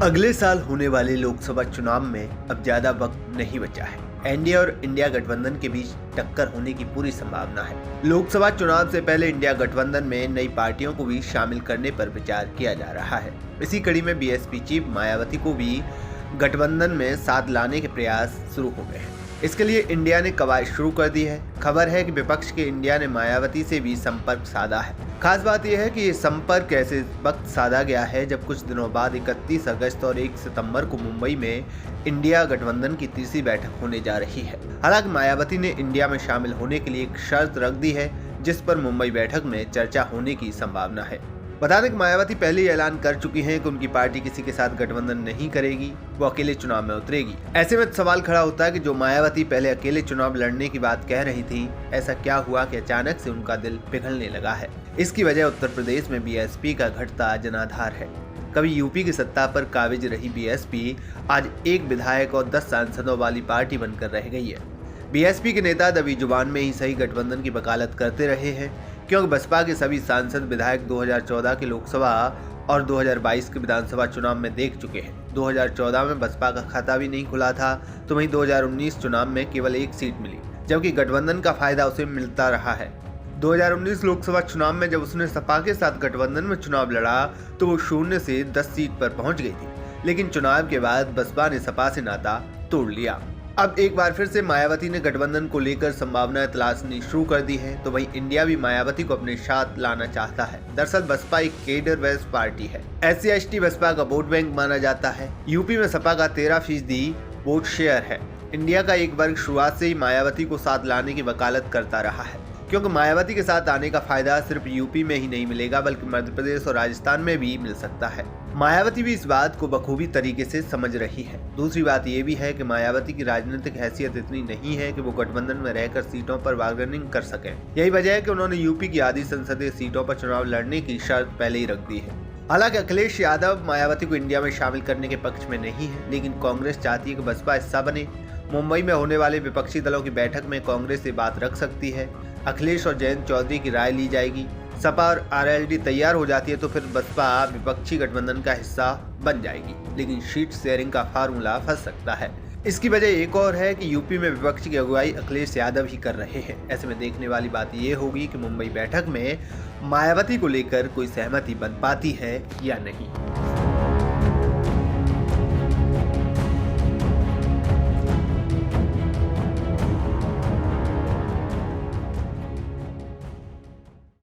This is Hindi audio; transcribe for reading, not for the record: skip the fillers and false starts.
अगले साल होने वाले लोकसभा चुनाव में अब ज्यादा वक्त नहीं बचा है। एनडीए और इंडिया गठबंधन के बीच टक्कर होने की पूरी संभावना है। लोकसभा चुनाव से पहले इंडिया गठबंधन में नई पार्टियों को भी शामिल करने पर विचार किया जा रहा है। इसी कड़ी में बीएसपी चीफ मायावती को भी गठबंधन में साथ लाने के प्रयास शुरू हो गए हैं। इसके लिए इंडिया ने कवायद शुरू कर दी है। खबर है कि विपक्ष के इंडिया ने मायावती से भी संपर्क साधा है। खास बात यह है कि ये संपर्क ऐसे वक्त साधा गया है जब कुछ दिनों बाद 31 अगस्त और 1 सितंबर को मुंबई में इंडिया गठबंधन की तीसरी बैठक होने जा रही है। हालांकि मायावती ने इंडिया में शामिल होने के लिए एक शर्त रख दी है, जिस पर मुंबई बैठक में चर्चा होने की संभावना है। बता दें कि मायावती पहले ही ऐलान कर चुकी हैं कि उनकी पार्टी किसी के साथ गठबंधन नहीं करेगी, वो अकेले चुनाव में उतरेगी। ऐसे में सवाल खड़ा होता है कि जो मायावती पहले अकेले चुनाव लड़ने की बात कह रही थी, ऐसा क्या हुआ कि अचानक से उनका दिल पिघलने लगा है। इसकी वजह उत्तर प्रदेश में बीएसपी का घटता जनाधार है। कभी यूपी की सत्ता पर काबिज रही बीएसपी आज एक विधायक और 10 सांसदों वाली पार्टी बनकर रह गई है। बीएसपी के नेता दबी जुबान में ही सही गठबंधन की वकालत करते रहे हैं, क्योंकि बसपा के सभी सांसद विधायक 2014 के लोकसभा और 2022 के विधानसभा चुनाव में देख चुके हैं। 2014 में बसपा का खाता भी नहीं खुला था, तो वहीं 2019 चुनाव में केवल 1 सीट मिली, जबकि गठबंधन का फायदा उसे मिलता रहा है। 2019 लोकसभा चुनाव में जब उसने सपा के साथ गठबंधन में चुनाव लड़ा तो वो 0 से 10 सीट पर पहुंच गई थी, लेकिन चुनाव के बाद बसपा ने सपा से नाता तोड़ लिया। अब एक बार फिर से मायावती ने गठबंधन को लेकर संभावनाएं तलाशनी शुरू कर दी है, तो वहीं इंडिया भी मायावती को अपने साथ लाना चाहता है। दरअसल बसपा एक केडर बेस्ड पार्टी है। SC/ST बसपा का वोट बैंक माना जाता है। यूपी में सपा का 13% वोट शेयर है। इंडिया का एक वर्ग शुरुआत से ही मायावती को साथ लाने की वकालत करता रहा है, क्योंकि मायावती के साथ आने का फायदा सिर्फ यूपी में ही नहीं मिलेगा, बल्कि मध्य प्रदेश और राजस्थान में भी मिल सकता है। मायावती भी इस बात को बखूबी तरीके से समझ रही है। दूसरी बात यह भी है कि मायावती की राजनीतिक हैसियत इतनी नहीं है कि वो गठबंधन में रहकर सीटों पर बार्गेनिंग कर सकें। यही वजह है कि उन्होंने यूपी की आधी संसदीय सीटों पर चुनाव लड़ने की शर्त पहले ही रख दी है। हालांकि अखिलेश यादव मायावती को इंडिया में शामिल करने के पक्ष में नहीं है, लेकिन कांग्रेस चाहती है कि बसपा हिस्सा बने। मुंबई में होने वाले विपक्षी दलों की बैठक में कांग्रेस से बात रख सकती है। अखिलेश और जयंत चौधरी की राय ली जाएगी। सपा और आरएलडी तैयार हो जाती है तो फिर बसपा विपक्षी गठबंधन का हिस्सा बन जाएगी, लेकिन सीट शेयरिंग का फार्मूला फंस सकता है। इसकी वजह एक और है कि यूपी में विपक्ष की अगुवाई अखिलेश यादव ही कर रहे हैं। ऐसे में देखने वाली बात यह होगी कि मुंबई बैठक में मायावती को लेकर कोई सहमति बन पाती है या नहीं।